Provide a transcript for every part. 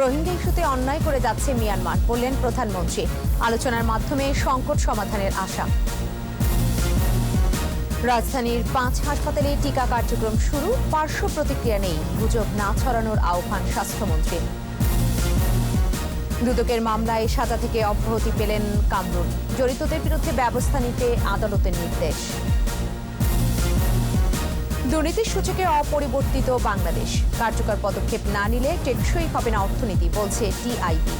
রোহিঙ্গা ইস্যুতে অন্যায় করে যাচ্ছে মিয়ানমার, বললেন প্রধানমন্ত্রী। আলোচনার মাধ্যমে সংকট সমাধানের আশা। রাজধানীর 5 হাসপাতালে টিকা কার্যক্রম শুরু, পার্শ্ব প্রতিক্রিয়া নেই, গুজব না ছড়ানোর আহ্বান স্বাস্থ্যমন্ত্রী। দুদকের মামলায় সাজা থেকে অব্যাহতি পেলেন কামরুল, জড়িতদের বিরুদ্ধে ব্যবস্থা নিতে আদালতের নির্দেশ। দুর্নীতির সূচকে অপরিবর্তিত বাংলাদেশ, কার্যকর পদক্ষেপ না নিলে টেকসই হবে না অর্থনীতি, বলছে টিআইবি।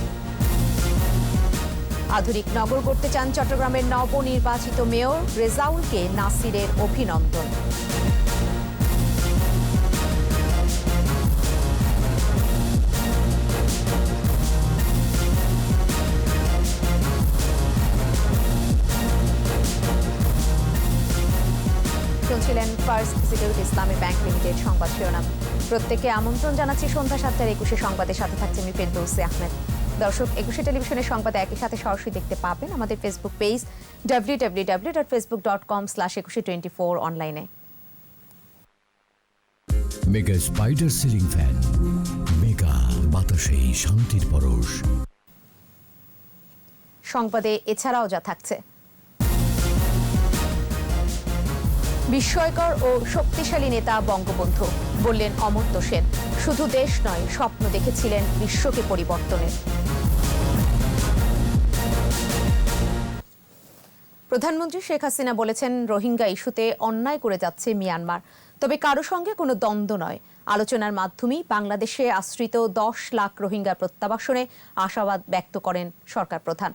আধুনিক নগর করতে চান চট্টগ্রামের নবনির্বাচিত মেয়র রেজাউলকে নাসিরের অভিনন্দন। শুনছিলেন ফার্স্ট সিকিউরিটি ইসলামী ব্যাংক লিমিটেড সংবাদ শিরোনাম। প্রত্যেককে আমন্ত্রণ জানাচ্ছি সন্ধ্যা 7টার 21 সংবাদের সাথে থাকছে আমি ফেরদৌসী আহমেদ। দর্শক, 21 টেলিভিশনের সংবাদ একই সাথে সরাসরি দেখতে পাবেন আমাদের ফেসবুক পেজ www.facebook.com/2124 অনলাইনে। Mega spider ceiling fan, mega বাতাসে শান্তির পরশ। সংবাদে এছাড়াও যা থাকছে: বিস্ময়কর ও শক্তিশালী নেতা বঙ্গবন্ধু, বললেন অমর্ত্য সেন। শুধু দেশ নয়, স্বপ্ন দেখেছিলেন বিশ্বকে পরিবর্তনের। প্রধানমন্ত্রী শেখ হাসিনা বলেছেন, রোহিঙ্গা ইস্যুতে অন্যায় করে যাচ্ছে মিয়ানমার, তবে কারো সঙ্গে কোনো দ্বন্দ্ব নয়। আলোচনার মাধ্যমেই বাংলাদেশে আশ্রিত 10 লাখ রোহিঙ্গা প্রত্যাবাসনে আশাবাদ ব্যক্ত করেন সরকার প্রধান।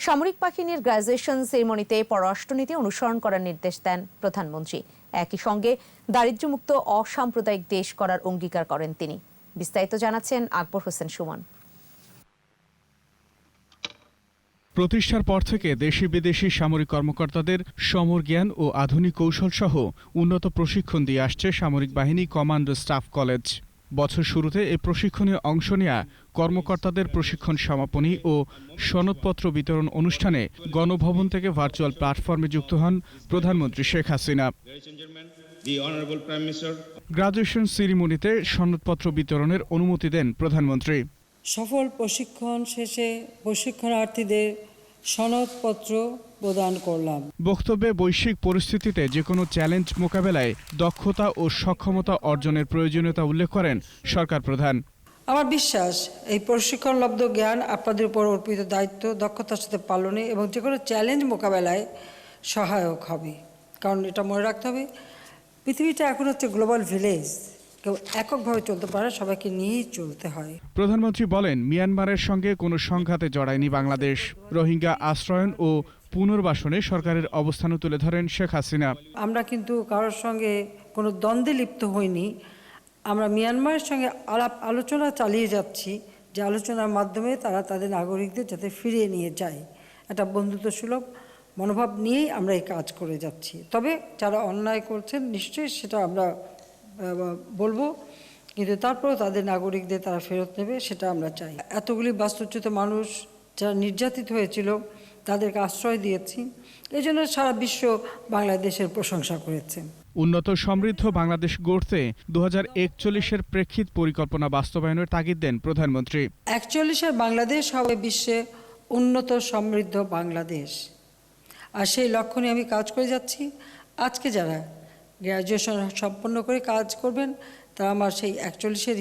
সামরিক বাহিনীর গ্র্যাজুয়েশন সেরিমনিতে পররাষ্ট্রনীতি অনুসরণ করার নির্দেশ দেন প্রধানমন্ত্রী। একই সঙ্গে দারিদ্র্যমুক্ত অসাম্প্রদায়িক দেশ করার অঙ্গীকার করেন তিনি। বিস্তারিত জানাচ্ছেন আকবর হোসেন সুমন। প্রতিষ্ঠার পর থেকে দেশি বিদেশি সামরিক কর্মকর্তাদের সমর জ্ঞান ও আধুনিক কৌশল সহ উন্নত প্রশিক্ষণ দিয়ে আসছে সামরিক বাহিনী কমান্ড স্টাফ কলেজ। বছর শুরুতে এই প্রশিক্ষণে অংশ নেয়া কর্মকর্তাদের প্রশিক্ষণ সমাপনী ও সনদপত্র বিতরণ অনুষ্ঠানে গণভবন থেকে ভার্চুয়াল প্ল্যাটফর্মে যুক্ত হন প্রধানমন্ত্রী শেখ হাসিনা। গ্রাজুয়েশন সেরিমনিতে সনদপত্র বিতরণের অনুমতি দেন প্রধানমন্ত্রী। সফল প্রশিক্ষণ শেষে প্রশিক্ষণার্থীদের সনদপত্র প্রদান করলাম। বক্তব্যে বৈশ্বিক পরিস্থিতিতে যে কোনো চ্যালেঞ্জ মোকাবেলায় দক্ষতা ও সক্ষমতা অর্জনের প্রয়োজনীয়তা উল্লেখ করেন সরকার প্রধান। আমার বিশ্বাস, এই প্রশিক্ষণলব্ধ জ্ঞান আপনাদের উপর অর্পিত দায়িত্ব দক্ষতার সাথে পালনে এবং যে কোনো চ্যালেঞ্জ মোকাবেলায় সহায়ক হবে। কারণ এটা মনে রাখতে হবে, পৃথিবীটা এখন হচ্ছে গ্লোবাল ভিলেজ, কেউ এককভাবে চলতে পারে, সবাইকে নিয়েই চলতে হয়। প্রধানমন্ত্রী বলেন, মিয়ানমারের সঙ্গে কোনো সংঘাতে জড়ায়নি বাংলাদেশ। রোহিঙ্গা আশ্রয়ন ও পুনর্বাসনে সরকারের অবস্থানও তুলে ধরেন শেখ হাসিনা। আমরা কিন্তু কারোর সঙ্গে কোনো দ্বন্দ্বে লিপ্ত হইনি। আমরা মিয়ানমারের সঙ্গে আলোচনা চালিয়ে যাচ্ছি, যে আলোচনার মাধ্যমে তারা তাদের নাগরিকদের যাতে ফিরিয়ে নিয়ে যায়, একটা বন্ধুত্বসুলভ মনোভাব নিয়েই আমরা এই কাজ করে যাচ্ছি। তবে যারা অন্যায় করছেন নিশ্চয়ই সেটা আমরা বলবো, কিন্তু তারপরেও তাদের নাগরিকদের তারা ফেরত নেবে, সেটা আমরা চাই। এতগুলি বাস্তুচ্যুত মানুষ যারা নির্যাতিত হয়েছিল তাদেরকে আশ্রয় দিয়েছি, এই জন্য সারা বিশ্ব বাংলাদেশের প্রশংসা করেছে। উন্নত সমৃদ্ধ বাংলাদেশ গড়তে 2041-এর প্রেক্ষিত পরিকল্পনা বাস্তবায়নের তাগিদ দেন প্রধানমন্ত্রী। 41-এর বাংলাদেশ হবে বিশ্বে উন্নত সমৃদ্ধ বাংলাদেশ, আর সেই লক্ষ্য নিয়ে আমি কাজ করে যাচ্ছি। আজকে যারা গ্র্যাজুয়েশন সম্পন্ন করে কাজ করবেন তারা আমার সেই 41-এর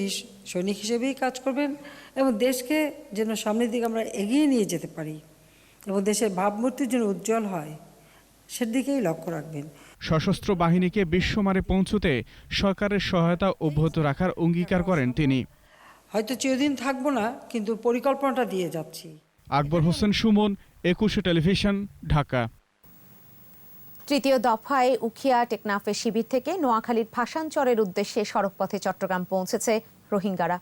সৈনিক হিসেবেই কাজ করবেন এবং দেশকে যেন সামনের দিকে আমরা এগিয়ে নিয়ে যেতে পারি এবং দেশের ভাবমূর্তি যেন উজ্জ্বল হয়, সেদিকেই লক্ষ্য রাখবেন। সশস্ত্র বাহিনীকে বিশ্বমানে পৌঁছতে সরকারের সহায়তা অব্যাহত রাখার অঙ্গীকার করেন তিনি। হয়তো চিরদিন থাকবো না, কিন্তু পরিকল্পনাটা দিয়ে যাচ্ছি। আকবর হোসেন সুমন, 21 টেলিভিশন, ঢাকা। তৃতীয় দফায় উখিয়া টেকনাফের শিবির থেকে নোয়াখালীর ভাসানচরের উদ্দেশ্যে সড়কপথে চট্টগ্রাম পৌঁছেছে রোহিঙ্গারা।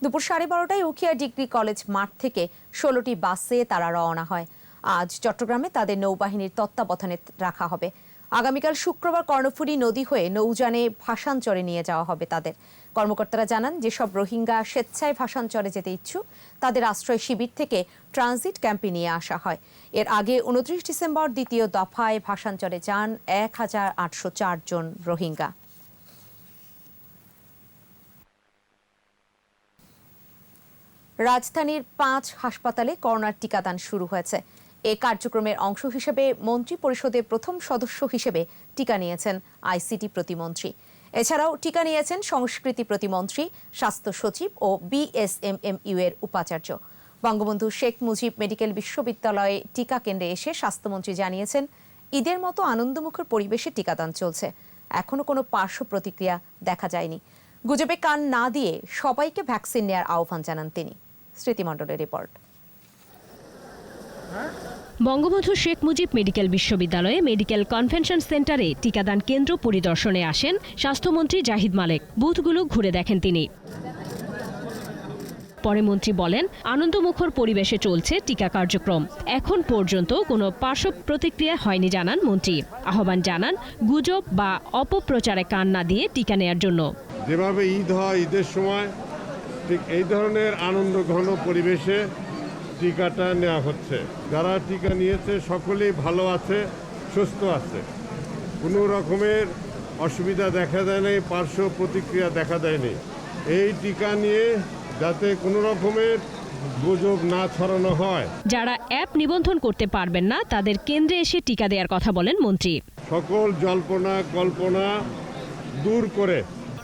দুপুর 12:30টায় উখিয়া ডিগ্রি কলেজ মাঠ থেকে 16টি বাসে তারা রওনা হয়। আজ চট্টগ্রামে তাদের নৌবাহিনীর তত্ত্বাবধানে রাখা হবে। আগামীকাল শুক্রবার কর্ণফুলী নদী হয়ে নৌযানে ভাসানচরে নিয়ে যাওয়া হবে তাদের। কর্মকর্তারা জানান, যেসব রোহিঙ্গা স্বেচ্ছায় ভাসানচরে যেতে ইচ্ছুক তাদের আশ্রয় শিবির থেকে ট্রানজিট ক্যাম্পে নিয়ে আসা হয়। এর আগে 29 ডিসেম্বর দ্বিতীয় দফায় ভাসানচরে যান 1804 জন রোহিঙ্গা। রাজধানীর 5 হাসপাতালে করোনার টিকাদান শুরু হয়েছে। এ কার্যক্রমের অংশ হিসেবে মন্ত্রী পরিষদের প্রথম সদস্য হিসেবে টিকা নিয়েছেন আইসিটি প্রতিমন্ত্রী। এছাড়াও টিকা নিয়েছেন সংস্কৃতি প্রতিমন্ত্রী, স্বাস্থ্য সচিব ও বিএসএমএমইউ এর উপাচার্য। বঙ্গবন্ধু শেখ মুজিব মেডিকেল বিশ্ববিদ্যালয়ে টিকা কেন্দ্রে এসে স্বাস্থ্যমন্ত্রী জানিয়েছেন, ঈদের মতো আনন্দমুখর পরিবেশে টিকাদান চলছে। এখনো কোনো পার্শ্ব প্রতিক্রিয়া দেখা যায়নি। গুজবে কান না দিয়ে সবাইকে ভ্যাকসিন নেওয়ার আহ্বান জানান তিনি। স্মৃতিমণ্ডলের রিপোর্ট। বঙ্গবন্ধু শেখ মুজিব মেডিকেল বিশ্ববিদ্যালয়ে মেডিকেল কনভেনশন সেন্টারে টিকাদান কেন্দ্র পরিদর্শনে আসেন স্বাস্থ্যমন্ত্রী জাহিদ মালেক। বুথগুলো ঘুরে দেখেন তিনি। পরে মন্ত্রী বলেন, আনন্দমুখর পরিবেশে চলছে টিকা কার্যক্রম। এখন পর্যন্ত কোনো পার্শ্ব প্রতিক্রিয়া হয়নি জানান মন্ত্রী। আহ্বান জানান গুজব বা অপপ্রচারে কান না দিয়ে টিকা নেয়ার জন্য। যেভাবে ঈদ হয়, ঈদের সময় ঠিক এই ধরনের আনন্দ ঘন পরিবেশে টিকাটা নেওয়া হচ্ছে। যারা টিকা নিয়েছে সকলেই ভালো আছে, সুস্থ আছে, কোনো রকমের অসুবিধা দেখা দেয়নি, পার্শ্ব প্রতিক্রিয়া দেখা দেয়নি। এই টিকা নিয়ে যাতে কোনো রকমের গুজব না ছড়ানো হয়। যারা অ্যাপ নিবন্ধন করতে পারবেন না তাদের কেন্দ্রে এসে টিকা দেওয়ার কথা বলেন মন্ত্রী। সকল জল্পনা কল্পনা দূর করে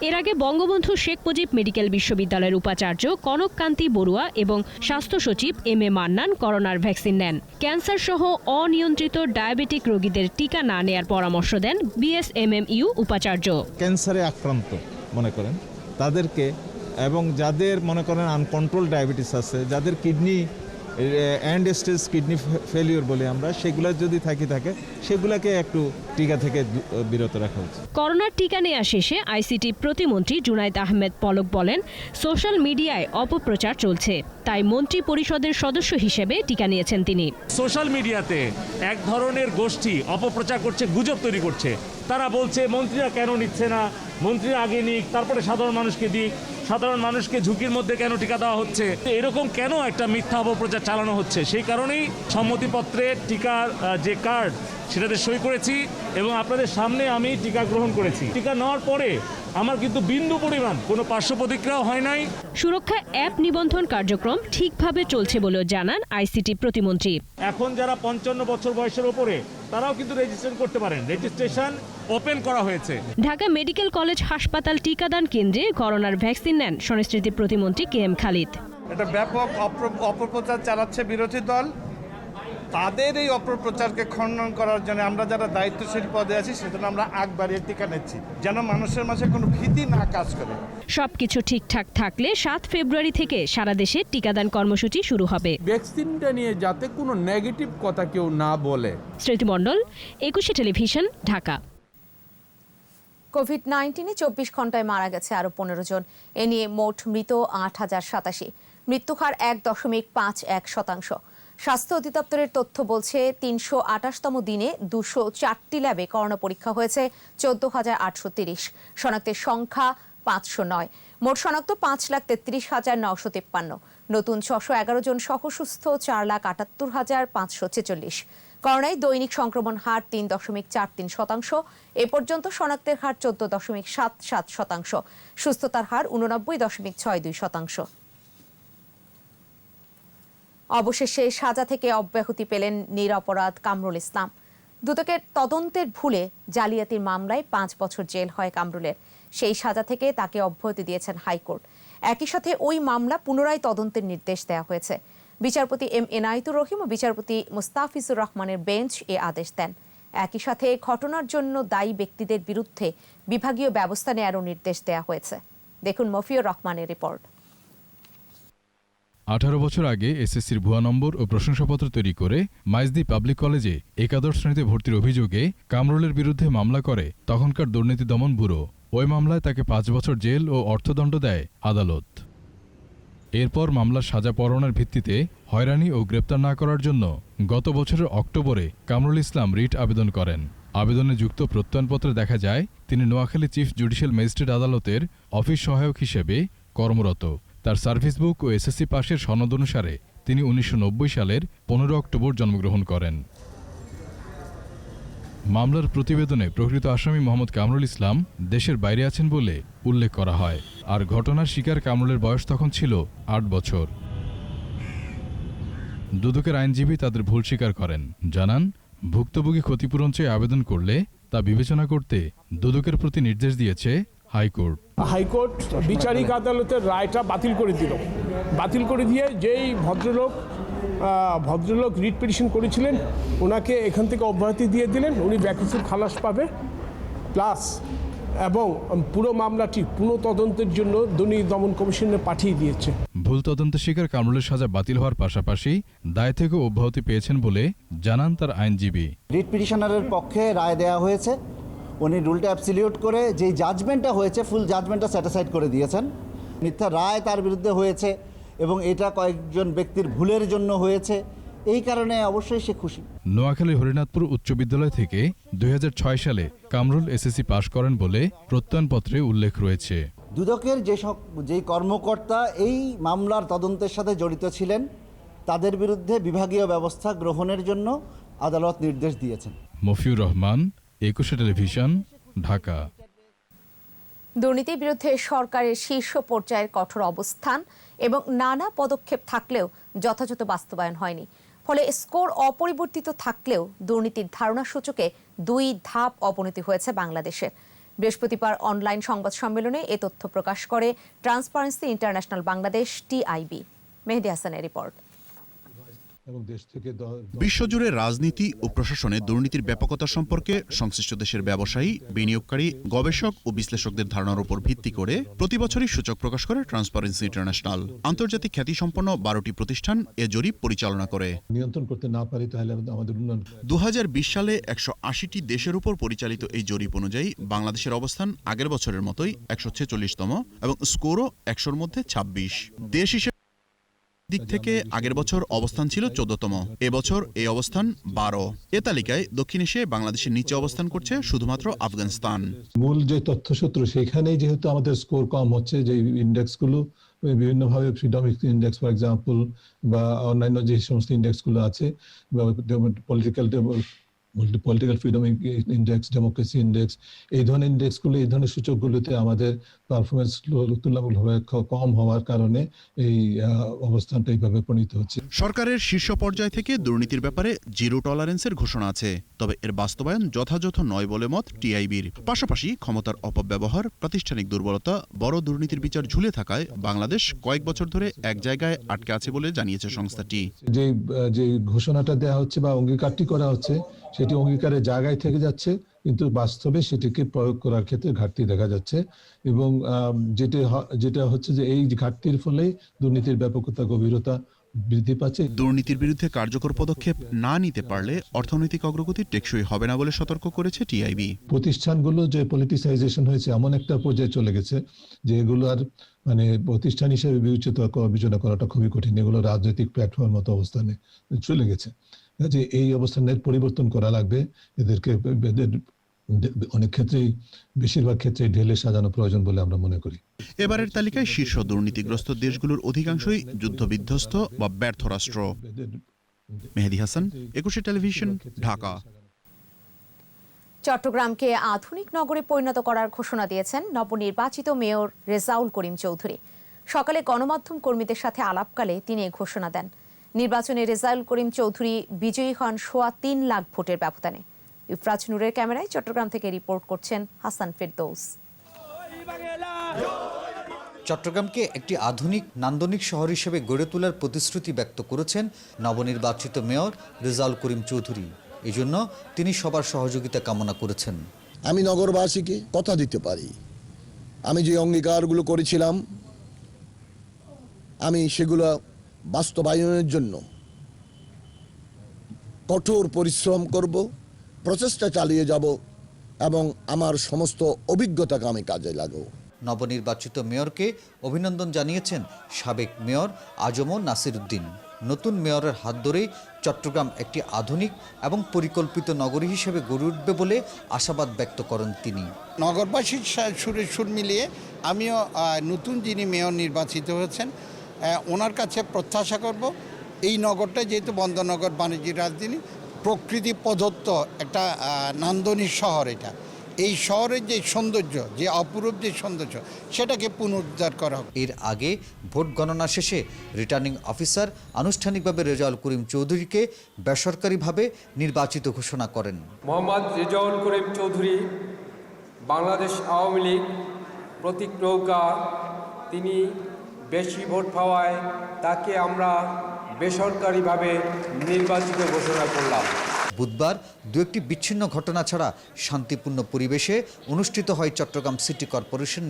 এর আগে বঙ্গবন্ধু শেখ মুজিব মেডিকেল বিশ্ববিদ্যালয়ের উপাচার্য কনক কান্তি বড়ুয়া এবং স্বাস্থ্য সচিব এম এ মান্নান করোনার ভ্যাকসিন নেন। ক্যান্সার সহ অনিয়ন্ত্রিত ডায়াবেটিক রোগীদের টিকা না নেয়ার পরামর্শ দেন বিএসএমএমইউ উপাচার্য। ক্যান্সারে আক্রান্ত মনে করেন তাদেরকে, এবং যাদের মনে করেন আনকন্ট্রোল ডায়াবেটিস আছে, যাদের kidney end stage kidney failure বলে আমরা, সেগুলো যদি থাকে সেগুলোকে একটু টিকা থেকে বিরত রাখা উচিত। করোনার টিকা নেওয়া শেষে আইসিটি প্রতিমন্ত্রী জুনায়েদ আহমেদ পলক বলেন, সোশ্যাল মিডিয়ায় অপপ্রচার চলছে, তাই মন্ত্রী পরিষদের সদস্য হিসেবে টিকা নিয়েছেন তিনি। সোশ্যাল মিডিয়াতে এক ধরনের গোষ্ঠী অপপ্রচার করছে, গুজব তৈরি করছে। তারা বলছে মন্ত্রীরা কেন নিচ্ছে না, মন্ত্রীরা আগে নিক, তারপরে সাধারণ মানুষকে দিক, সাধারণ মানুষকে ঝুঁকির মধ্যে কেন টিকা দেওয়া হচ্ছে, এরকম কেন একটা মিথ্যা অপপ্রচার চালানো হচ্ছে। সেই কারণেই সম্মতিপত্রে টিকার যে কার্ড সেটাতে সই করেছি এবং আপনাদের সামনে আমি টিকা গ্রহণ করেছি। টিকা নেওয়ার পরে আমার কিন্তু বিন্দু পরিমাণ কোনো পার্শ্ব প্রতিক্রিয়া হয় নাই। সুরক্ষা অ্যাপ নিবন্ধন কার্যক্রম ঠিকভাবে চলছে বলেও জানান আইসিটি প্রতিমন্ত্রী। এখন যারা 55 বছর বয়সের উপরে তারাও কিন্তু রেজিস্ট্রেশন করতে পারেন। রেজিস্ট্রেশন ওপেন করা হয়েছে। ঢাকা মেডিকেল কলেজ হাসপাতাল টিকাদান কেন্দ্রে করোনার ভ্যাকসিন নেন সংস্কৃতি প্রতিমন্ত্রী কে এম খালিদ। এটা ব্যাপক অপপ্রচার চালাচ্ছে বিরোধী দল। তাদের এই অপপ্রচারকে খণ্ডন করার জন্য আমরা যারা দায়িত্বশীল পদে আছি সেজন্য আমরা আগ বাড়িয়ে টিকা নিচ্ছি, যেন মানুষের মাঝে কোনো ভীতি না কাজ করে। সবকিছু ঠিকঠাক থাকলে 7 ফেব্রুয়ারি থেকে সারা দেশে টিকাদান কর্মসূচি শুরু হবে। ভ্যাকসিনটা নিয়ে যাতে কোনো নেগেটিভ কথা কেউ না বলে। স্মৃতিমণ্ডল, 21 টেলিভিশন, ঢাকা। কোভিড-19-এ 24 ঘন্টায় মারা গেছে আরও 15 জন। এ নিয়ে মোট মৃত 8,087। মৃত্যুহার 1.51%। স্বাস্থ্য অধিদপ্তরের তথ্য বলছে 328তম দিনে 204টি ল্যাবে করোনা পরীক্ষা হয়েছে 14,830। শনাক্তের সংখ্যা 509। মোট শনাক্ত 5,33,953। নতুন 611 জন সহ সুস্থ 4,78,546। করোনায় দৈনিক সংক্রমণ হার 3.43%। এ পর্যন্ত শনাক্তের হার 14.77%। সুস্থতার হার 89.62%। অবশেষে সাজা থেকে অব্যাহতি পেলেন নিরপরাধ কামরুল ইসলাম। দুদকের তদন্তের ভুলে জালিয়াতির মামলায় 5 বছর জেল হয় কামরুলের। সেই সাজা থেকে তাকে অব্যাহতি দিয়েছেন হাইকোর্ট। একই সাথে ওই মামলা পুনরায় তদন্তের নির্দেশ দেওয়া হয়েছে। বিচারপতি এম এনায়েতুর রহিম ও বিচারপতি মুস্তাফিজুর রহমানের বেঞ্চ এ আদেশ দেন। একই সাথে ঘটনার জন্য দায়ী ব্যক্তিদের বিরুদ্ধে বিভাগীয় ব্যবস্থা নেওয়ারও নির্দেশ দেওয়া হয়েছে। দেখুন মফিউর রহমানের রিপোর্ট। 18 বছর আগে এসএসসির ভুয়া নম্বর ও প্রশংসাপত্র তৈরি করে মাইজদি পাবলিক কলেজে একাদশ শ্রেণীতে ভর্তির অভিযোগে কামরুলের বিরুদ্ধে মামলা করে তখনকার দুর্নীতি দমন ব্যুরো। ওই মামলায় তাকে 5 বছর জেল ও অর্থদণ্ড দেয় আদালত। এরপর মামলার সাজা পরোয়ানার ভিত্তিতে হয়রানি ও গ্রেপ্তার না করার জন্য গত বছরের অক্টোবরে কামরুল ইসলাম রিট আবেদন করেন। আবেদনে যুক্ত প্রত্যয়নপত্রে দেখা যায় তিনি নোয়াখালী চিফ জুডিশিয়াল ম্যাজিস্ট্রেট আদালতের অফিস সহায়ক হিসেবে কর্মরত। তার সার্ভিস বুক ও এসএসসি পাশের সনদ অনুসারে তিনি 1990 সালের 15 অক্টোবর জন্মগ্রহণ করেন। মামলার প্রতিবেদনে প্রকৃত আসামি মোহাম্মদ কামরুল ইসলাম দেশের বাইরে আছেন বলে উল্লেখ করা হয়। আর ঘটনার শিকার কামরুলের বয়স তখন ছিল 8 বছর। দুদকের আইনজীবী তাদের ভুল স্বীকার করেন, জানান ভুক্তভোগী ক্ষতিপূরণ চেয়ে আবেদন করলে তা বিবেচনা করতে দুদকের প্রতি নির্দেশ দিয়েছে হাইকোর্ট। হাইকোর্ট বিচারিক আদালতের রায়টা বাতিল করে দিল। বাতিল করে দিয়ে যেই ভদ্রলোক রিট পিটিশন করেছিলেন ওনাকে এখান থেকে অব্যাহতি দিয়ে দিলেন, উনি বেকসুর খালাস পাবে প্লাস এবং পুরো মামলাটি পুনঃ তদন্তের জন্য দুর্নীতি দমন কমিশনে পাঠিয়ে দিয়েছে। ভুল তদন্ত শিকার কামরুলের সাজা বাতিল হওয়ার পাশাপাশি দায় থেকে অব্যাহতি পেয়েছেন বলে জানান তার আইনজীবী। রিট পিটিশনারের পক্ষে রায় দেওয়া হয়েছে, উনি রুলটা অ্যাবসলিউট করে যেই জাজমেন্টটা হয়েছে ফুল জাজমেন্টটা স্যাটিসফাইড করে দিয়েছেন। মিথ্যা রায় তার বিরুদ্ধে হয়েছে এবং এটা কয়েকজন ব্যক্তির ভুলের জন্য হয়েছে, এই কারণে অবশ্যই সে খুশি। নোয়াখালীর হরিনাথপুর উচ্চ বিদ্যালয় থেকে 2006 সালে কামরুল এসএসসি পাশ করেন বলে প্রত্যয়নপত্রে উল্লেখ রয়েছে। দুদকের যেই কর্মকর্তা এই মামলার তদন্তের সাথে জড়িত ছিলেন তাদের বিরুদ্ধে বিভাগীয় ব্যবস্থা গ্রহণের জন্য আদালত নির্দেশ দিয়েছেন। মফিউর রহমান, একুশে টেলিভিশন, ঢাকা। দুর্নীতির বিরুদ্ধে সরকারের শীর্ষ পর্যায়ের কঠোর অবস্থান এবং নানা পদক্ষেপ থাকলেও যথাযথ বাস্তবায়ন হয়নি। ফলে স্কোর অপরিবর্তিত থাকলেও দুর্নীতির ধারণা সূচকে 2 ধাপ অবনতি হয়েছে বাংলাদেশে। বৃহস্পতিবার অনলাইন সংবাদ সম্মেলনে এ তথ্য প্রকাশ করে ট্রান্সপারেন্সি ইন্টারন্যাশনাল বাংলাদেশ টিআইবি। মেহেদী হাসানের রিপোর্ট। বিশ্বজুড়ে রাজনীতি ও প্রশাসনে দুর্নীতির ব্যাপকতা সম্পর্কে সংশ্লিষ্ট দেশের ব্যবসায়ী, বিনিয়োগকারী, গবেষক ও বিশ্লেষকদের ধারণার উপর ভিত্তি করে প্রতি বছরই সূচক প্রকাশ করে ট্রান্সপারেন্সি ইন্টারন্যাশনাল। আন্তর্জাতিক খ্যাতিসম্পন্ন 12টি প্রতিষ্ঠান এ জরিপ পরিচালনা করে। নিয়ন্ত্রণ করতে না পারি তাহলে আমাদের 2020 সালে 180টি দেশের উপর পরিচালিত এই জরিপ অনুযায়ী বাংলাদেশের অবস্থান আগের বছরের মতোই 146তম এবং স্কোরও 100-র মধ্যে 26। দেশ হিসেবে দিক থেকে আগের বছর অবস্থান ছিল 14তম, এবছর এই অবস্থান 12। এ তালিকায় দক্ষিণ এশিয়ায় বাংলাদেশের নিচে অবস্থান করছে শুধুমাত্র আফগানিস্তান। মূল যে তথ্যসূত্র সেখানেই যেহেতু আমাদের স্কোর কম হচ্ছে, যে ইন্ডেক্সগুলো বিভিন্নভাবে ফ্রিডম ইন্ডেক্স ফর এক্সাম্পল বা অন্যান্য যে সমস্ত ইন্ডেক্সগুলো আছে, political freedom index, democracy index, এই ধরনের ইন্ডেক্সগুলো, এই ধরনের সূচকগুলোতে আমাদের পারফরমেন্স তুলনামূলকভাবে কম হওয়ার কারণে এই অবস্থানটা এইভাবে প্রণীত হচ্ছে। সরকারের শীর্ষ পর্যায় থেকে দুর্নীতির ব্যাপারে জিরো টলারেন্সের ঘোষণা আছে, তবে এর বাস্তবায়ন যথাযথ নয় বলে মত টিআইবির। পাশাপাশি ক্ষমতার অপব্যবহার, প্রাতিষ্ঠানিক দুর্বলতা, বড় দুর্নীতির বিচার ঝুলে থাকায় বাংলাদেশ কয়েক বছর ধরে এক জায়গায় আটকে আছে বলে জানিয়েছে সংস্থাটি। যে ঘোষণাটা দেওয়া হচ্ছে বা অঙ্গীকারটি করা হচ্ছে সেটি অঙ্গীকারের জায়গায় থেকে যাচ্ছে, কিন্তু বাস্তবে সেটিকে প্রয়োগ করার ক্ষেত্রে ঘাটতি দেখা যাচ্ছে এবং যেটা হচ্ছে যে এই ঘাটতির ফলে দুর্নীতির ব্যাপকতা, গভীরতা বৃদ্ধি পাচ্ছে। দুর্নীতির বিরুদ্ধে কার্যকর পদক্ষেপ না নিতে পারলে অর্থনৈতিক অগ্রগতি টেকসই হবে না বলে সতর্ক করেছে টিআইবি। প্রতিষ্ঠানগুলো যে পলিটিসাইজেশন হয়েছে এমন একটা পর্যায়ে চলে গেছে যে এগুলো আর প্রতিষ্ঠান হিসেবে বিবেচনা করাটা খুবই কঠিন, এগুলো রাজনৈতিক প্ল্যাটফর্মের মতো অবস্থানে চলে গেছে। যে এই অবস্থানের পরিবর্তন করা লাগবে, এদেরকে অনেক ক্ষেত্রেই, বেশিরভাগ ক্ষেত্রে ঢেলে সাজানো প্রয়োজন বলে আমরা মনে করি। এবারের তালিকায় শীর্ষ দুর্নীতিগ্রস্ত দেশগুলোর অধিকাংশই যুদ্ধবিধ্বস্ত বা ব্যর্থ রাষ্ট্র। মেহেদী হাসান, একুশে টেলিভিশন, ঢাকা। চট্টগ্রামকে আধুনিক নগরে পরিণত করার ঘোষণা দিয়েছেন নবনির্বাচিত মেয়র রেজাউল করিম চৌধুরী। সকালে গণমাধ্যম কর্মীদের সাথে আলাপকালে তিনি এই ঘোষণা দেন। নির্বাচনে রেজাউল করিম চৌধুরী বিজয়ী হন 3.25 লাখ ভোটের ব্যবধানে। ইফরাজ নূরের ক্যামেরায় চট্টগ্রাম থেকে রিপোর্ট করছেন হাসান ফেরদৌস। চট্টগ্রামকে একটি আধুনিক নান্দনিক শহর হিসেবে গড়ে তোলার প্রতিশ্রুতি ব্যক্ত করেছেন নবনির্বাচিত মেয়র রেজাউল করিম চৌধুরী। এজন্য তিনি সবার সহযোগিতা কামনা করেছেন। আমি নগরবাসীকে কথা দিতে পারি, আমি যে অঙ্গীকারগুলো করেছিলাম আমি সেগুলো বাস্তবায়নের জন্য কঠোর পরিশ্রম করব, প্রচেষ্টা চালিয়ে যাব এবং আমার সমস্ত অভিজ্ঞতাকে আমি কাজে লাগাবো। নবনির্বাচিত মেয়রকে অভিনন্দন জানিয়েছেন সাবেক মেয়র আজমন নাসির উদ্দিন। নতুন মেয়রের হাত ধরেই চট্টগ্রাম একটি আধুনিক এবং পরিকল্পিত নগরী হিসেবে গড়ে উঠবে বলে আশাবাদ ব্যক্ত করেন তিনি। নগরবাসীর সুরে সুর মিলিয়ে আমিও নতুন যিনি মেয়র নির্বাচিত হয়েছেন ওনার কাছে প্রত্যাশা করব, এই নগরটা যেহেতু বন্দরনগর বাণিজ্যিক রাজধানী, প্রকৃতি প্রদত্ত একটা নান্দনিক শহর, এই শহরের যে সৌন্দর্য, যে অপরূপ যে সৌন্দর্য, সেটাকে পুনরুদ্ধার করা হবে। এর আগে ভোট গণনা শেষে রিটার্নিং অফিসার আনুষ্ঠানিকভাবে রেজাউল করিম চৌধুরীকে বেসরকারিভাবে নির্বাচিত ঘোষণা করেন। মোহাম্মদ রেজাউল করিম চৌধুরী বাংলাদেশ আওয়ামী লীগ প্রতীক নৌকা, তিনি বেশি ভোট পাওয়ায় তাকে আমরা বেসরকারিভাবে নির্বাচিত ঘোষণা করলাম। বুধবার দু একটি বিচ্ছিন্ন ঘটনা ছাড়া শান্তিপূর্ণ পরিবেশে অনুষ্ঠিত হয় চট্টগ্রাম সিটি কর্পোরেশন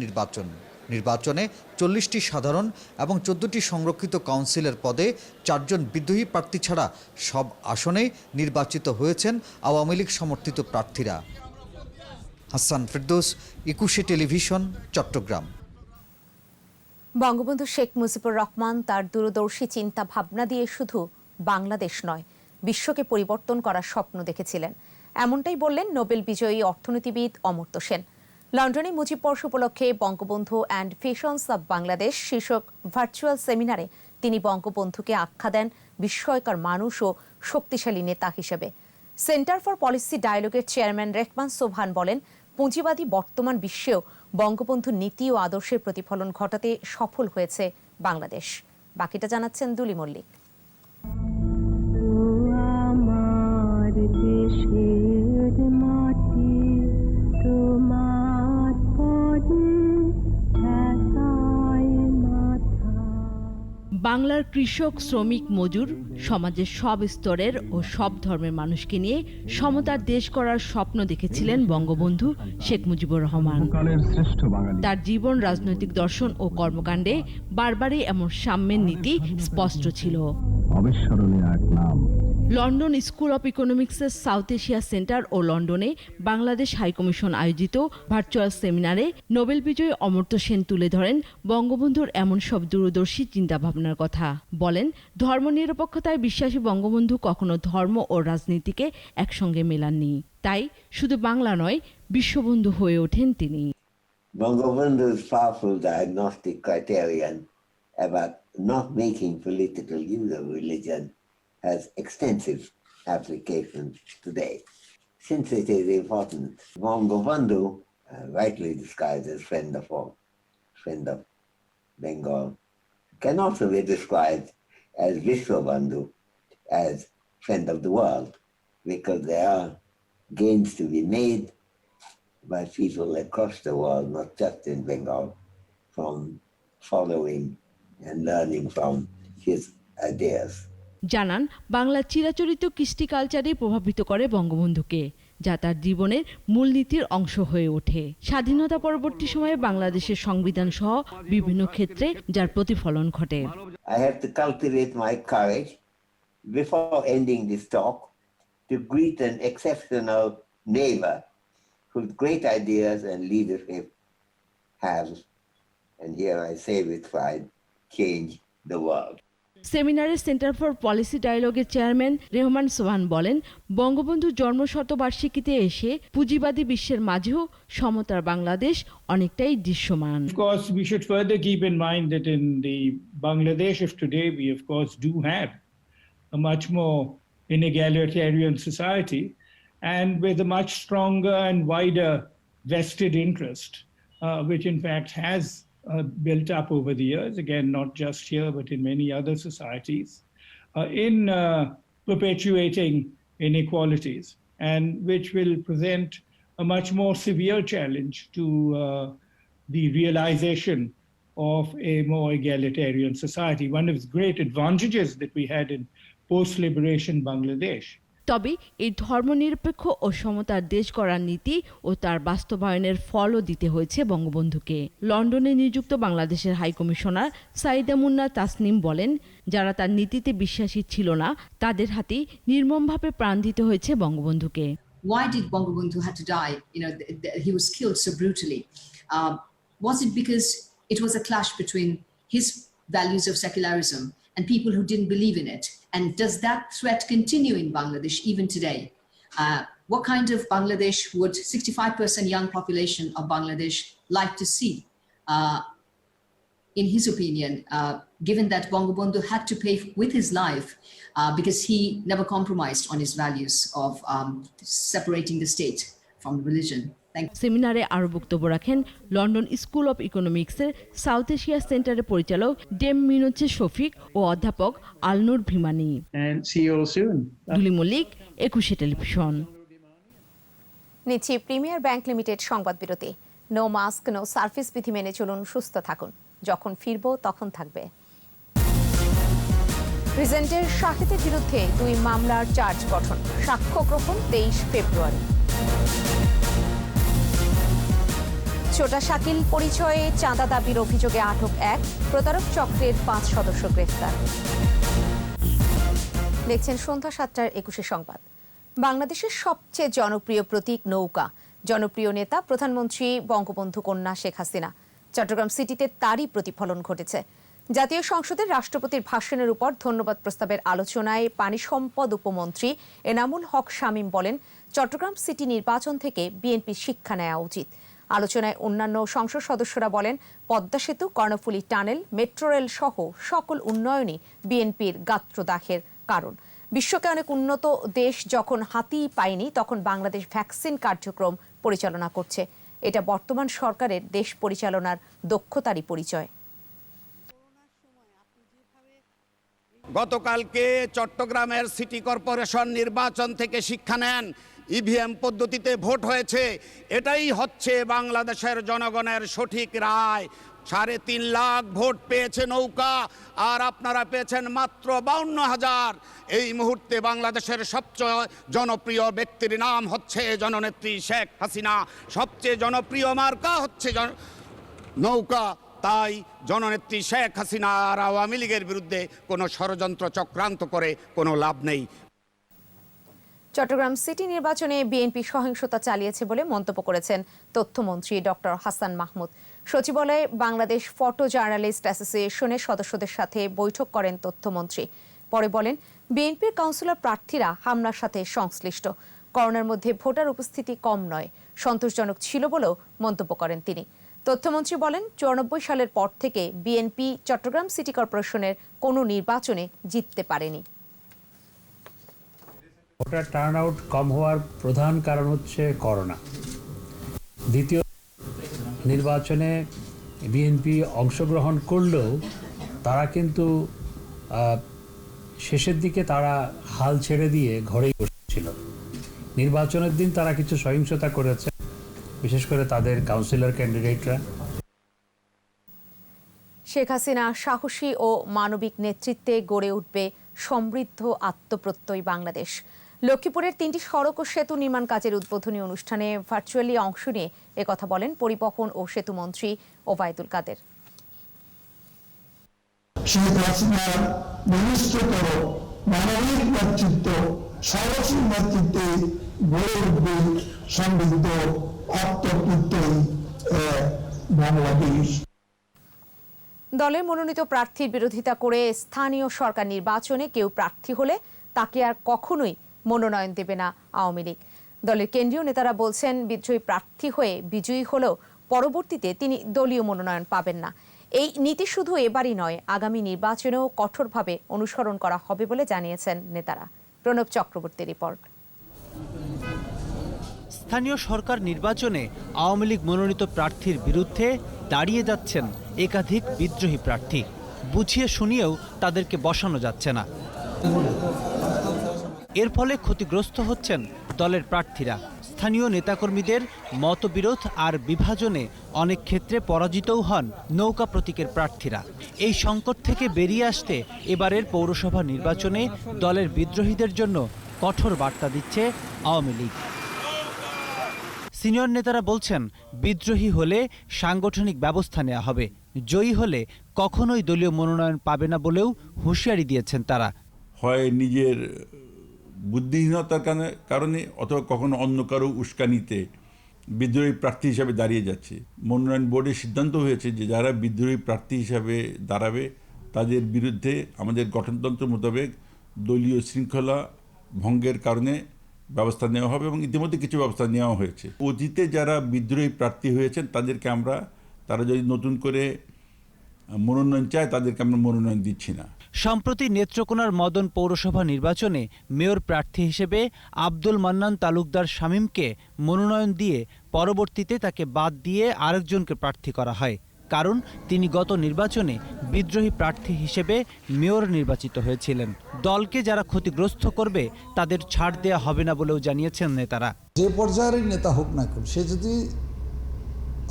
নির্বাচনে 40টি সাধারণ এবং 14টি সংরক্ষিত কাউন্সিলের পদে 4 জন বিদ্রোহী প্রার্থী ছাড়া সব আসনে নির্বাচিত হয়েছেন আওয়ামী লীগ সমর্থিত প্রার্থীরা। হাসান ফেরদৌস, 21 টেলিভিশন, চট্টগ্রাম। বঙ্গবন্ধু শেখ মুজিবুর রহমান তার দূরদর্শী চিন্তা ভাবনা দিয়ে শুধু বাংলাদেশ নয়, বিশ্বকে পরিবর্তন করার স্বপ্ন দেখেছিলেন। এমনটাই বললেন নোবেল বিজয়ী অর্থনীতিবিদ অমর্ত্য সেন। লন্ডনে মুজিব বর্ষ উপলক্ষে Bangabandhu and visions of Bangladesh শীর্ষক ভার্চুয়াল সেমিনারে তিনি বঙ্গবন্ধুকে আখ্যা দেন বিস্ময়কর মানুষ ও শক্তিশালী নেতা হিসেবে। সেন্টার ফর পলিসি ডায়ালগের চেয়ারম্যান রেহমান সোবহান বলেন, পুঁজিবাদী বর্তমান বিশ্বেও বঙ্গবন্ধুর নীতি ও আদর্শের প্রতিফলন ঘটাতে সফল হয়েছে বাংলাদেশ। বাকিটা জানাচ্ছেন দুলি মল্লিক। বাংলার কৃষক, শ্রমিক, মজুর, সমাজের সব স্তরের ও সব ধর্মের মানুষকে নিয়ে সমতার দেশ করার স্বপ্ন দেখেছিলেন বঙ্গবন্ধু শেখ মুজিবুর রহমান। তার জীবন, রাজনৈতিক দর্শন ও কর্মকাণ্ডে বারবারই এমন সাম্যের নীতি স্পষ্ট ছিল। লন্ডন স্কুল অব ইকোনমিক্সের সাউথ এশিয়া সেন্টার ও লন্ডনে বাংলাদেশ হাইকমিশন আয়োজিত ভার্চুয়াল সেমিনারে নোবেল বিজয়ী অমর্ত্য সেন তুলে ধরেন বঙ্গবন্ধুর এমন সব দূরদর্শী চিন্তাভাবনার কথা। বলেন, ধর্মনিরপেক্ষতায় বিশ্বাসী বঙ্গবন্ধু কখনো ধর্ম ও রাজনীতিকে একসঙ্গে মেলাননি। তাই শুধু বাংলা নয়, বিশ্ববন্ধু হয়ে ওঠেন তিনি। Bangabandhu's powerful diagnostic criterion about not making political use of religion has extensive applications today. Since it is important, Bangabandhu, rightly described as friend of all, friend of Bengal, can also be described as Vishwabandhu, as friend of the world, because there are gains to be made by people across the world, not just in Bengal, from following and learning from his ideas. জানান, বাংলার চিরাচরিত কৃষ্টি কালচারই প্রভাবিত করে বঙ্গবন্ধুকে, যা তার জীবনের মূলনীতির অংশ হয়ে ওঠে। স্বাধীনতা পরবর্তী সময়ে বাংলাদেশের সংবিধান সহ বিভিন্ন ক্ষেত্রে যার প্রতিফলন ঘটে। I have to cultivate my courage before ending this talk to greet an exceptional neighbor whose great ideas and leadership have, and here I say with pride, changed the world. সেমিনারে সেন্টার ফর পলিসি ডায়ালগের chairman Rehman Sobhan বলেন, বঙ্গবন্ধুর জন্মশতবার্ষিকীতে এসে পুঁজিবাদী বিশ্বের মাঝেও সমতার বাংলাদেশ অনেকটাই দৃশ্যমান। Of course, we should further keep in mind that in the Bangladesh of today, we of course do have a much more inegalitarian society, and with a much stronger and wider vested interest, which in fact has built up over the years, again, not just here, but in many other societies, in perpetuating inequalities, and which will present a much more severe challenge to the realization of a more egalitarian society. One of the great advantages that we had in post-liberation Bangladesh. তবে এই ধর্মনিরপেক্ষ ও সমতার দেশ করার নীতি ও তার বাস্তবায়নের ফলও দিতে হয়েছে বঙ্গবন্ধুকে। লন্ডনে নিযুক্ত বাংলাদেশের হাইকমিশনার সাইদা মুন্না তাসনিম বলেন, যারা তার নীতিতে বিশ্বাসী ছিল না, তাদের হাতেই নির্মমভাবে প্রাণ দিতে হয়েছে বঙ্গবন্ধুকে। Why did Bangabandhu have to die? He was killed so brutally. Was it because it was a clash between his values of secularism and people who didn't believe in it? And does that threat continue in Bangladesh even today? What kind of Bangladesh would 65% young population of Bangladesh like to see? In his opinion, given that Bangabandhu had to pay with his life because he never compromised on his values of separating the state from religion. সেমিনারে আরও বক্তব্য রাখেন London School of ইকোনমিক্সের South Asia সেন্টারের পরিচালক Dame মিনোচে Shafiq ও অধ্যাপক আলনুর ভিমানি। দুলি Mallick, 21 television. নিচ্ছি প্রিমিয়ার ব্যাংক লিমিটেড সংবাদ বিরতি। নো মাস্ক নো সার্ভিস বিধি মেনে চলুন, সুস্থ থাকুন, যখন ফিরবো তখন থাকবে। প্রেসিডেন্টের শাহিদের বিরুদ্ধে 2 মামলার চার্জ গঠন, সাক্ষ্য গ্রহণ 23 ফেব্রুয়ারি। ছোটা শাকিল পরিচয়ে চাঁদা দাবির অভিযোগে আটক 1, প্রতারক চক্রের 5 সদস্য গ্রেফতার। দেখছেন সন্ধ্যা 7টার 21 সংবাদ। বাংলাদেশের সবচেয়ে জনপ্রিয় প্রতীক নৌকা, জনপ্রিয় নেতা প্রধানমন্ত্রী বঙ্গবন্ধু কন্যা শেখ হাসিনা। চট্টগ্রাম সিটিতে তারই প্রতিফলন ঘটেছে। জাতীয় সংসদের রাষ্ট্রপতির ভাষণের উপর ধন্যবাদ প্রস্তাবের আলোচনায় পানি সম্পদ উপমন্ত্রী এনামুল হক শামীম বলেন, চট্টগ্রাম সিটি নির্বাচন থেকে বিএনপি শিক্ষা নেওয়া উচিত। আলোচনায় অন্যান্য সংসদ সদস্যরা বলেন, পদ্মা সেতু, কর্ণফুলী টানেল, মেট্রো রেল সহ সকল উন্নয়নই বিএনপির গাত্রদাহের কারণ। বিশ্বকে অনেক উন্নত দেশ যখন হাতিই পায়নি, তখন বাংলাদেশ ভ্যাকসিন কার্যক্রম পরিচালনা করছে। এটা বর্তমান সরকারের দেশ পরিচালনার দক্ষতারই পরিচয়। গতকালকে চট্টগ্রামের সিটি কর্পোরেশন নির্বাচন থেকে শিক্ষা নেন। ইভিএম পদ্ধতিতে ভোট হয়েছে, এটাই হচ্ছে বাংলাদেশের জনগণের সঠিক রায়। 3.5 লাখ ভোট পেয়েছে নৌকা, আর আপনারা পেয়েছেন মাত্র 52,000। এই মুহূর্তে বাংলাদেশের সবচেয়ে জনপ্রিয় ব্যক্তির নাম হচ্ছে জননেত্রী শেখ হাসিনা। সবচেয়ে জনপ্রিয় মার্কা হচ্ছে নৌকা। তাই জননেত্রী শেখ হাসিনা আর আওয়ামী লীগের বিরুদ্ধে কোনো ষড়যন্ত্র চক্রান্ত করে কোনো লাভ নেই। চট্টগ্রাম সিটি নির্বাচনে বিএনপি সহিংসতা চালিয়েছে বলে মন্তব্য করেছেন তথ্যমন্ত্রী ডক্টর হাসান মাহমুদ। সচিবালয়ে বাংলাদেশ ফটো জার্নালিস্ট অ্যাসোসিয়েশনের সদস্যদের সাথে বৈঠক করেন তথ্যমন্ত্রী। পরে বলেন, বিএনপির কাউন্সিলর প্রার্থীরা হামলার সাথে সংশ্লিষ্ট। করোনার মধ্যে ভোটার উপস্থিতি কম নয়, সন্তোষজনক ছিল বলেও মন্তব্য করেন তিনি। তথ্যমন্ত্রী বলেন, 94 সালের পর থেকে বিএনপি চট্টগ্রাম সিটি কর্পোরেশনের কোনো নির্বাচনে জিততে পারেনি। ভোটার টার্ন আউট কম হওয়ার প্রধান কারণ হচ্ছে করোনা। দ্বিতীয়, নির্বাচনে বিএনপি অংশগ্রহণ করলেও তারা কিন্তু শেষের দিকে তারা হাল ছেড়ে দিয়ে ঘরেই বসেছিল। নির্বাচনের দিন তারা কিছু সহিংসতা করেছে, বিশেষ করে তাদের কাউন্সিলর ক্যান্ডিডেটরা। শেখ হাসিনা সাহসী ও মানবিক নেতৃত্বে গড়ে উঠবে সমৃদ্ধ আত্মপ্রত্যয়ী বাংলাদেশ। লক্ষ্মীপুরের 3টি সড়ক ও সেতু নির্মাণ কাজের উদ্বোধনী অনুষ্ঠানে ভার্চুয়ালি অংশ নিয়ে একথা বলেন পরিবহন ও সেতু মন্ত্রী ওবায়দুল কাদের। শেখ হাসিনার ঘনিষ্ঠতর মানবিক নেতৃত্ব, সাহসী নেতৃত্বে গড়ে উঠবে সমৃদ্ধ আত্মপ্রত্যয়ী বাংলাদেশ। দলের মনোনীত প্রার্থীর বিরোধিতা করে স্থানীয় সরকার নির্বাচনে কেউ প্রার্থী হলে তাকে আর কখনোই মনোনয়ন দেবে না আওয়ামী লীগ। দলের কেন্দ্রীয় নেতারা বলছেন, বিদ্রোহী প্রার্থী হয়ে বিজয়ী হলেও পরবর্তীতে তিনি দলীয় মনোনয়ন পাবেন না। এই নীতি শুধু এবারই নয়, আগামী নির্বাচনেও কঠোরভাবে অনুসরণ করা হবে বলে জানিয়েছেন নেতারা। প্রণব চক্রবর্তী রিপোর্ট। স্থানীয় সরকার নির্বাচনে আওয়ামী লীগ মনোনীত প্রার্থীর বিরুদ্ধে দাঁড়িয়ে যাচ্ছেন একাধিক বিদ্রোহী প্রার্থী। বুঝিয়ে শুনিয়েও তাদেরকে বসানো যাচ্ছে না। এর ফলে ক্ষতিগ্রস্ত হচ্ছেন দলের প্রার্থীরা। স্থানীয় নেতাকর্মীদের মতবিরোধ আর বিভাজনে অনেক ক্ষেত্রে পরাজিতও হন নৌকা প্রতীকের প্রার্থীরা। এই সংকট থেকে বেরিয়ে আসতে এবারের পৌরসভা নির্বাচনে দলের বিদ্রোহীদের জন্য কঠোর বার্তা দিচ্ছে আওয়ামী লীগ। সিনিয়র নেতারা বলছেন, বিদ্রোহী হলে সাংগঠনিক ব্যবস্থা নেওয়া হবে, জয়ী হলে কখনোই দলীয় মনোনয়ন পাবে না বলেও হুঁশিয়ারি দিয়েছেন তারা। হয় নিজের বুদ্ধিহীনতার কারণে অথবা কখনো অন্য কারো উস্কানিতে বিদ্রোহী প্রার্থী হিসাবে দাঁড়িয়ে যাচ্ছে। মনোনয়ন বোর্ডের সিদ্ধান্ত হয়েছে যে যারা বিদ্রোহী প্রার্থী হিসাবে দাঁড়াবে তাদের বিরুদ্ধে আমাদের গঠনতন্ত্র মোতাবেক দলীয় শৃঙ্খলা ভঙ্গের কারণে ব্যবস্থা নেওয়া হবে, এবং ইতিমধ্যে কিছু ব্যবস্থা নেওয়া হয়েছে। অতীতে যারা বিদ্রোহী প্রার্থী হয়েছেন তাদেরকে তারা যদি নতুন করে মনোনয়ন চায় তাদেরকে আমরা মনোনয়ন দিচ্ছি না। সম্প্রতি নেত্রকোনার মদন পৌরসভা নির্বাচনে মেয়র প্রার্থী হিসেবে আব্দুল মান্নান তালুকদার শামীমকে মনোনয়ন দিয়ে পরবর্তীতে তাকে বাদ দিয়ে আরেকজনকে প্রার্থী করা হয়, কারণ তিনি গত নির্বাচনে বিদ্রোহী প্রার্থী হিসেবে মেয়র নির্বাচিত হয়েছিলেন। দলকে যারা ক্ষতিগ্রস্ত করবে তাদের ছাড় দেয়া হবে না বলেও জানিয়েছেন নেতারা। যে পর্যায়ের নেতা হোক না কেন, সে যদি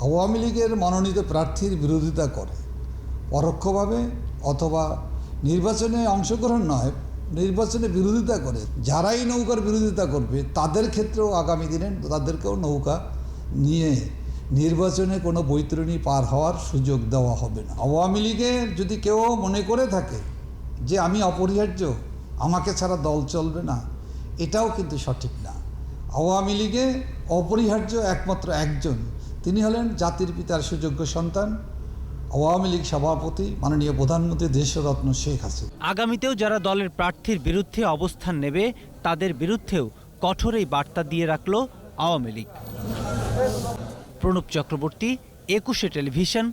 আওয়ামী লীগের মনোনীত প্রার্থীর বিরোধিতা করে পরোক্ষভাবে অথবা নির্বাচনে অংশগ্রহণ নয়, নির্বাচনে বিরোধিতা করে, যারাই নৌকার বিরোধিতা করবে তাদের ক্ষেত্রেও আগামী দিনে তাদেরকেও নৌকা নিয়ে নির্বাচনে কোনো বৈতরণী পার হওয়ার সুযোগ দেওয়া হবে না। আওয়ামী লীগের যদি কেউ মনে করে থাকে যে আমি অপরিহার্য, আমাকে ছাড়া দল চলবে না, এটাও কিন্তু সঠিক না। আওয়ামী লীগে অপরিহার্য একমাত্র একজন, তিনি হলেন জাতির পিতার সুযোগ্য সন্তান, আওয়ামী লীগ সভাপতি মাননীয় প্রধানমন্ত্রী দেশরত্ন শেখ হাসিনা। আগামীতেও যারা দলের প্রার্থীর বিরুদ্ধে অবস্থান নেবে তাদের বিরুদ্ধেও কঠোর এই বার্তা দিয়ে রাখল আওয়ামী লীগ। প্রণব চক্রবর্তী, 21 টেলিভিশন,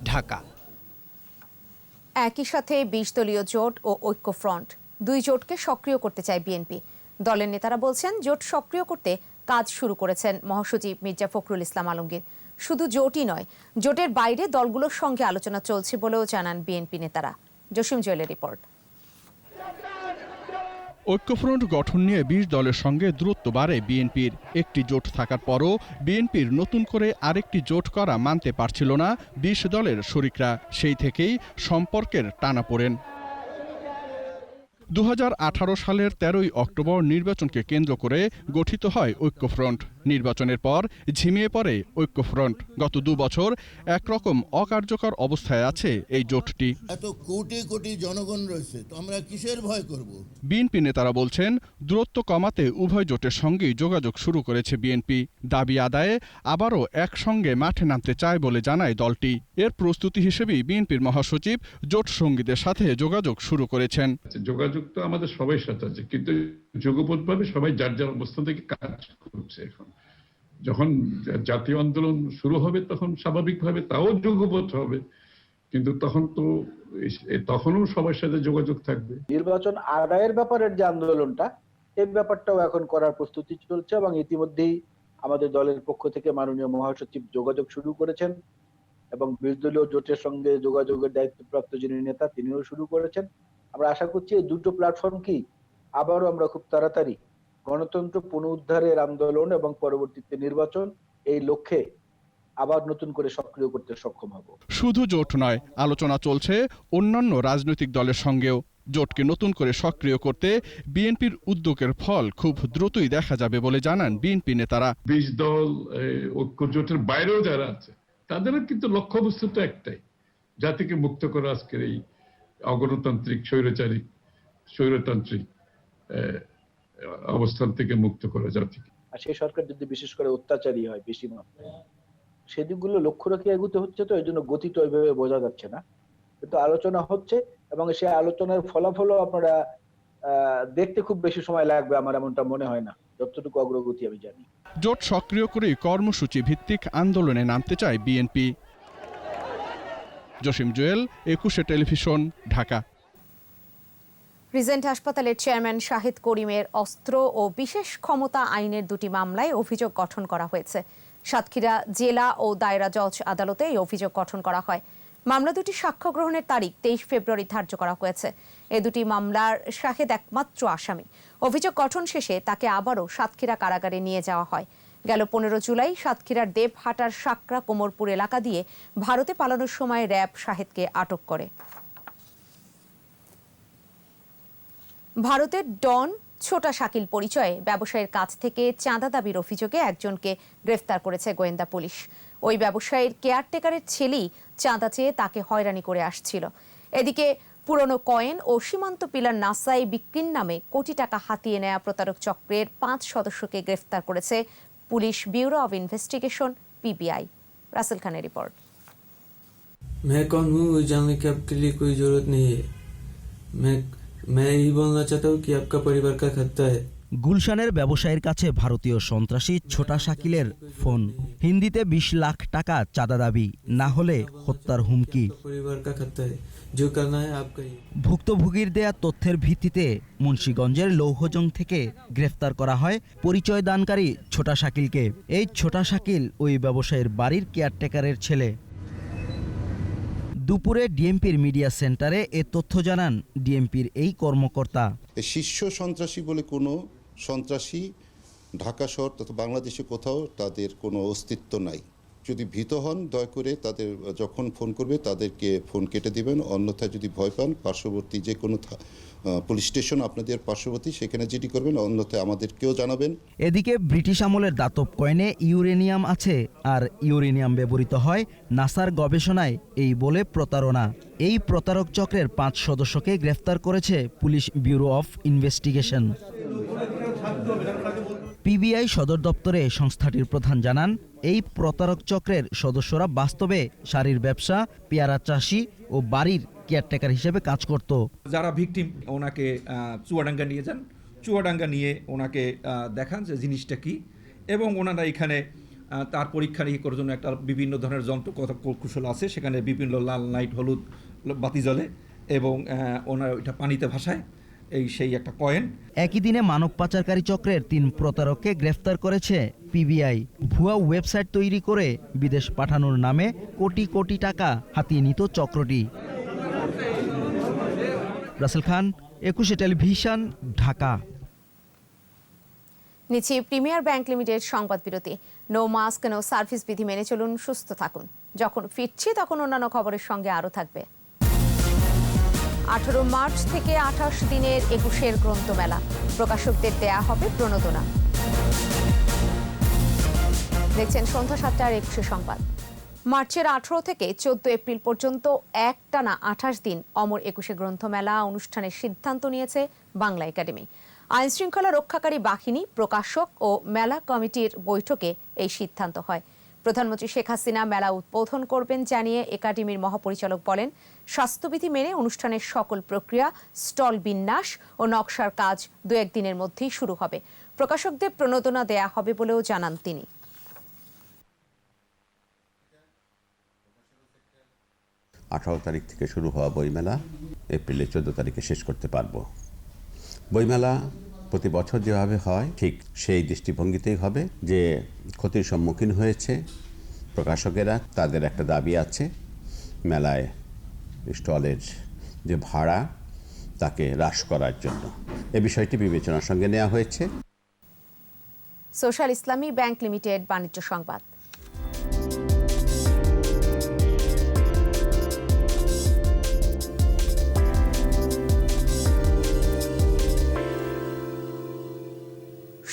ঢাকা। একই সাথে 20 দলীয় জোট ও ঐক্যফ্রন্ট, দুই জোটকে সক্রিয় করতে চায় বিএনপি। দলের নেতারা বলছেন, জোট সক্রিয় করতে কাজ শুরু করেছেন মহাসচিব মির্জা ফখরুল ইসলাম আলমগীর। শুধু জোটই নয়, জোটের বাইরে দলগুলোর সঙ্গে আলোচনা চলছে বলেও জানান বিএনপি নেতারা। জসিম জুয়েলের রিপোর্ট। ঐক্যফ্রন্ট গঠন নিয়ে 20 দলের সঙ্গে দূরত্ব বাড়ে বিএনপির। একটি জোট থাকার পরও বিএনপির নতুন করে আরেকটি জোট করা মানতে পারছিল না 20 দলের শরিকরা। সেই থেকেই সম্পর্কের টানাপোড়েন। 2018 সালের 13 অক্টোবর নির্বাচনকে কেন্দ্র করে গঠিত হয় ঐক্যফ্রন্ট। নির্বাচনের পর ঝিমিয়ে পড়ে ঐক্যফ্রন্ট। গত 2 বছর একরকম অকার্যকর অবস্থায় আছে এই জোটটি। এত কোটি কোটি জনগণ রয়েছে, তো আমরা কিসের ভয় করব? বিএনপি নেতারা বলছেন, দূরত্ব কমাতে উভয় জোটের সঙ্গেই যোগাযোগ শুরু করেছে বিএনপি। দাবি আদায়ে আবারও একসঙ্গে মাঠে নামতে চায় বলে জানায় দলটি। এর প্রস্তুতি হিসেবেই বিএনপির মহাসচিব জোট সঙ্গীদের সাথে যোগাযোগ শুরু করেছেন। যোগাযোগ তো আমাদের সবাই সাথে আছে, কিন্তু যুগপৎভাবে সবাই যার যার অবস্থান থেকে কাজ করছে। এখন যখন জাতীয় আন্দোলন শুরু হবে তখন স্বাভাবিকভাবে তাও যুগপৎ হবে, কিন্তু তখনও সবার সাথে যোগাযোগ থাকবে। নির্বাচন আদায়ের ব্যাপারের যে আন্দোলনটা, এই ব্যাপারটাও এখন করার প্রস্তুতি চলছে এবং ইতিমধ্যেই আমাদের দলের পক্ষ থেকে মাননীয় মহাসচিব যোগাযোগ শুরু করেছেন এবং 20 দলীয় জোটের সঙ্গে যোগাযোগের দায়িত্বপ্রাপ্ত যিনি নেতা তিনিও শুরু করেছেন। আমরা আশা করছি এই দুটো প্ল্যাটফর্ম কি আবারও আমরা খুব তাড়াতাড়ি গণতন্ত্র পুনরুদ্ধারের আন্দোলন এবং পরবর্তীতে নির্বাচন, এই লক্ষ্যে আবার নতুন করে সক্রিয় করতে সক্ষম হব। শুধু জোট নয়, আলোচনা চলছে অন্যান্য রাজনৈতিক দলের সঙ্গেও। জোটকে নতুন করে সক্রিয় করতে বিএনপির উদ্যোগের ফল খুব দ্রুতই দেখা যাবে বলে জানান বিএনপি নেতারা। 20 দল ঐক্য জোটের বাইরেও যারা আছে তাদেরও কিন্তু লক্ষ্যবস্তু তো একটাই, জাতিকে মুক্ত করা আজকের এই অগণতান্ত্রিক স্বৈরতান্ত্রিক অবস্থান থেকে মুক্ত করা জাতিকে। আর সেই সরকার যদি বিশেষ করে অত্যাচারী হয় বেশি মাত্রায়, সেদিকগুলো লক্ষ্য রেখে এগোতে হচ্ছে, তো এই জন্য গতিটা ওইভাবে বোঝা যাচ্ছে না, কিন্তু আলোচনা হচ্ছে এবং সেই আলোচনার ফলাফলও আপনারা দেখতে খুব বেশি সময় লাগবে আমার এমনটা মনে হয় না, যতটুকু অগ্রগতি আমি জানি। জোট সক্রিয় করে কর্মসূচি ভিত্তিক আন্দোলনে নামতে চায় BNP. Jasim Jewel, 21 television, Dhaka. Regent হাসপাতালের চেয়ারম্যান শাহিদ করিমের অস্ত্র ও বিশেষ ক্ষমতা আইনের 2টি মামলায় অভিযোগ গঠন করা হয়েছে। সাতক্ষীরা জেলা ও দায়রা জজ আদালতে এই অভিযোগ গঠন করা হয়। মামলা দুটি সাক্ষ্য গ্রহণের তারিখ 23 ফেব্রুয়ারি ধার্য করা হয়েছে। এই 2টি মামলার শাহেদ একমাত্র আসামি। অভিযোগ গঠন শেষে তাকে আবারও সাতক্ষীরা কারাগারে নিয়ে যাওয়া হয়। গেল 15 জুলাই সাতক্ষীরার দেবহাটার সাকরা কোমরপুর এলাকা দিয়ে ভারতে পালানোর সময় র্যাব শাহেদকে আটক করে। ভারতের ডন ছোটা শাকিল পরিচয়ে ব্যবসায়ীর কাছ থেকে চাঁদা দাবির অভিযোগে একজনকে গ্রেফতার করেছে গোয়েন্দা পুলিশ। ওই ব্যবসায়ীর কেয়ারটেকারের ছেলেই চাঁদা চেয়ে তাকে হয়রানি করে আসছিল। এদিকে পুরনো কয়েন ও সীমান্ত পিলার নাসাই বিক্রির নামে কোটি টাকা হাতিয়ে নেয়া প্রতারক চক্রের 5 সদস্যকে গ্রেফতার করেছে পুলিশ bureau of investigation PBI. Rasel খানের রিপোর্ট। मैं कौन हूँ जानने की आपके लिए कोई जरूरत नहीं है। मैं यही बोलना चाहता हूँ कि आपका परिवार का खतरा है। গুলশানের ব্যবসায়ীর কাছে ভারতীয় সন্ত্রাসী ছোটা শাকিলের ফোন। হিন্দিতে 20 লাখ টাকা চাঁদা দাবি, না হলে হত্যার হুমকি। ভুক্তভোগীর দেয়া তথ্যের ভিত্তিতে মুন্সিগঞ্জের লৌহজং থেকে গ্রেফতার করা হয় পরিচয় দানকারী ছোটা শাকিলকে। এই ছোটা শাকিল ওই ব্যবসায়ীর বাড়ির কেয়ারটেকারের ছেলে। দুপুরে ডিএমপির মিডিয়া সেন্টারে এ তথ্য জানান ডিএমপির এই কর্মকর্তা। শীর্ষ সন্ত্রাসী বলে কোনো সন্ত্রাসী ঢাকা শহর তথা বাংলাদেশে কোথাও তাদের কোনো অস্তিত্ব নাই। যদি ভীত হন দয়া করে তাদের যখন ফোন করবে তাদেরকে ফোন কেটে দিবেন, অন্যথায় যদি ভয় পান পার্শ্ববর্তী যে কোনো পুলিশ স্টেশন আপনাদের পার্শ্ববর্তী সেখানে জিডি করবেন, অন্যথায় আমাদেরকেও জানাবেন। এদিকে ব্রিটিশ আমলের দাতব কয়েনে ইউরেনিয়াম আছে, আর ইউরেনিয়াম ব্যবহৃত হয় নাসার গবেষণায়, এই বলে প্রতারণা। এই প্রতারক চক্রের 5 সদস্যকে গ্রেফতার করেছে পুলিশ ব্যুরো অফ ইনভেস্টিগেশন। পিবিআই সদর দপ্তরে সংস্থাটির প্রধান জানান, এই প্রতারক চক্রের সদস্যরা বাস্তবে শাড়ির ব্যবসা, পেয়ারা চাষি ও বাড়ির কেয়ারটেকার হিসেবে কাজ করত। যারা ভিকটিম ওনাকে চুয়াডাঙ্গা নিয়ে যান, চুয়াডাঙ্গা নিয়ে ওনাকে দেখান যে জিনিসটা কি, এবং ওনারা এখানে তার পরীক্ষা নিরীক্ষা করার জন্য একটা বিভিন্ন ধরনের যন্ত্র কৌশল আছে, সেখানে বিভিন্ন লাল লাইট হলুদ বাতি জ্বলে এবং ওনারা ওইটা পানিতে ভাসায়, সেই একটা কয়েন। একই দিনে মানব পাচারকারী চক্রের 3 প্রতারককে গ্রেফতার করেছে পিবিআই। ভুয়া ওয়েবসাইট তৈরি করে বিদেশ পাঠানোর নামে কোটি কোটি টাকা হাতিয়ে নিত চক্রটি। রাসেল খান, 21 টেলিভিশন, ঢাকা। নিচ্ছি প্রিমিয়ার ব্যাংক লিমিটেড সংবাদ বিরতি। নো মাস্ক নো সার্ভিস বিধি মেনে চলুন, সুস্থ থাকুন। যখন ফিরছি তখন অন্যান্য খবরের সঙ্গে আরও থাকবে। 18 মার্চ থেকে 28 দিনের 21 গ্রন্থমেলা, প্রকাশকদের দেয়া হবে প্রণোদনা। দেখছেন সন্ধ্যা 7টার 21 সংবাদ। মার্চের 18 থেকে 14 এপ্রিল পর্যন্ত একটানা 28 দিন অমর 21 গ্রন্থমেলা অনুষ্ঠানের সিদ্ধান্ত নিয়েছে বাংলা একাডেমি। আইন শৃঙ্খলা রক্ষাকারী বাহিনী, প্রকাশক ও মেলা কমিটির বৈঠকে এই সিদ্ধান্ত হয়। প্রধানমন্ত্রী শেখ হাসিনা মেলা উদ্বোধন করবেন জানিয়ে একাডেমির মহাপরিচালক বলেন, স্বাস্থ্যবিধি মেনে অনুষ্ঠানের সকল প্রক্রিয়া, স্টল বিন্যাস ও নকশার কাজ 2-1 দিনের মধ্যেই শুরু হবে। প্রকাশকদের প্রণোদনা দেয়া হবে বলেও জানান তিনি। আঠারো তারিখ থেকে শুরু হওয়া বইমেলা এপ্রিলের 14 তারিখে শেষ করতে পারবো। বইমেলা প্রতি বছর যেভাবে হয় ঠিক সেই দৃষ্টিভঙ্গিতেই হবে যে ক্ষতির সম্মুখীন হয়েছে প্রকাশকেরা, তাদের একটা দাবি আছে মেলায় স্টলের যে ভাড়া তাকে হ্রাস করার জন্য। এ বিষয়টি বিবেচনার সঙ্গে নেওয়া হয়েছে। সোশ্যাল ইসলামী ব্যাংক লিমিটেড বাণিজ্য সংবাদ।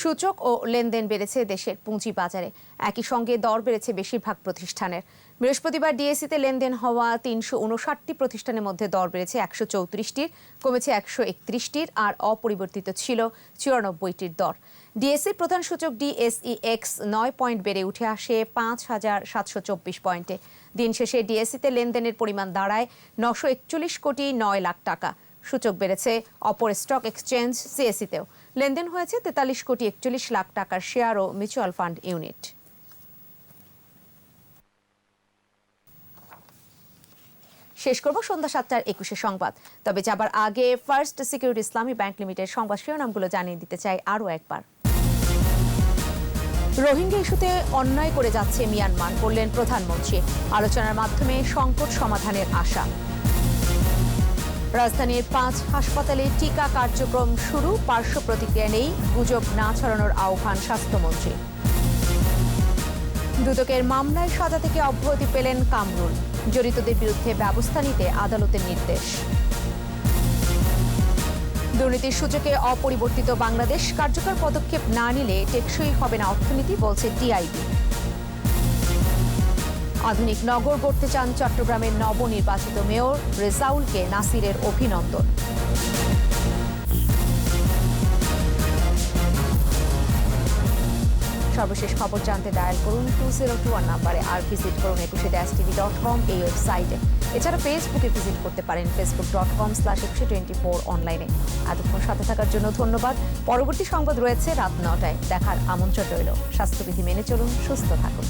সূচক ও লেনদেন বেড়েছে দেশের পুঁজি বাজারে, একই সঙ্গে দর বেড়েছে বেশিরভাগ প্রতিষ্ঠানের। বৃহস্পতিবার ডিএসইতে লেনদেন হওয়া 359টি প্রতিষ্ঠানের মধ্যে দর বেড়েছে 134টির, কমেছে 131টির, আর অপরিবর্তিত ছিল 94টির দর। ডিএসইর প্রধান সূচক ডিএসইএক্স 9 পয়েন্ট বেড়ে উঠে আসে 5724 পয়েন্টে। দিন শেষে ডিএসইতে লেনদেনের পরিমাণ দাঁড়ায় 941 কোটি 9 লাখ টাকা। সূচক বেড়েছে অপর স্টক এক্সচেঞ্জ সিএসইতেও। লেনদেন হয়েছে 43 কোটি 41 লাখ টাকার শেয়ার ও মিউচুয়াল ফান্ড ইউনিট। শেষ করব সন্ধ্যা 7টার 21 সংবাদ। তবে যাবার আগে ফার্স্ট সিকিউরিটি ইসলামী ব্যাংক লিমিটেড সংবাদ শিরোনামগুলো জানিয়ে দিতে চাই আরও একবার। রোহিঙ্গা ইস্যুতে অন্যায় করে যাচ্ছে মিয়ানমার, বললেন প্রধানমন্ত্রী। আলোচনার মাধ্যমে সংকট সমাধানের আশা। রাজধানীর 5 হাসপাতালে টিকা কার্যক্রম শুরু, পার্শ্ব প্রতিক্রিয়া নেই, গুজব না ছড়ানোর আহ্বান স্বাস্থ্যমন্ত্রী। দুদকের মামলায় সাজা থেকে অব্যাহতি পেলেন কামরুল, জড়িতদের বিরুদ্ধে ব্যবস্থা নিতে আদালতের নির্দেশ। দুর্নীতির সূচকে অপরিবর্তিত বাংলাদেশ, কার্যকর পদক্ষেপ না নিলে টেকসই হবে না অর্থনীতি, বলছে টিআইবি। আধুনিক নগর গড়তে চান চট্টগ্রামের নবনির্বাচিত মেয়র রেজাউলকে নাসিরের অভিনন্দন। সর্বশেষ খবর জানতে ডায়াল করুন 2021 নাম্বারে আর ভিজিট করুন eকুশে-tv.com এই ওয়েবসাইটে। এছাড়া ফেসবুকে ভিজিট করতে পারেন facebook.com/eকুশে24 অনলাইনে। এতক্ষণ সাথে থাকার জন্য ধন্যবাদ। পরবর্তী সংবাদ রয়েছে রাত 9টায়। দেখার আমন্ত্রণ রইল। স্বাস্থ্যবিধি মেনে চলুন, সুস্থ থাকুন।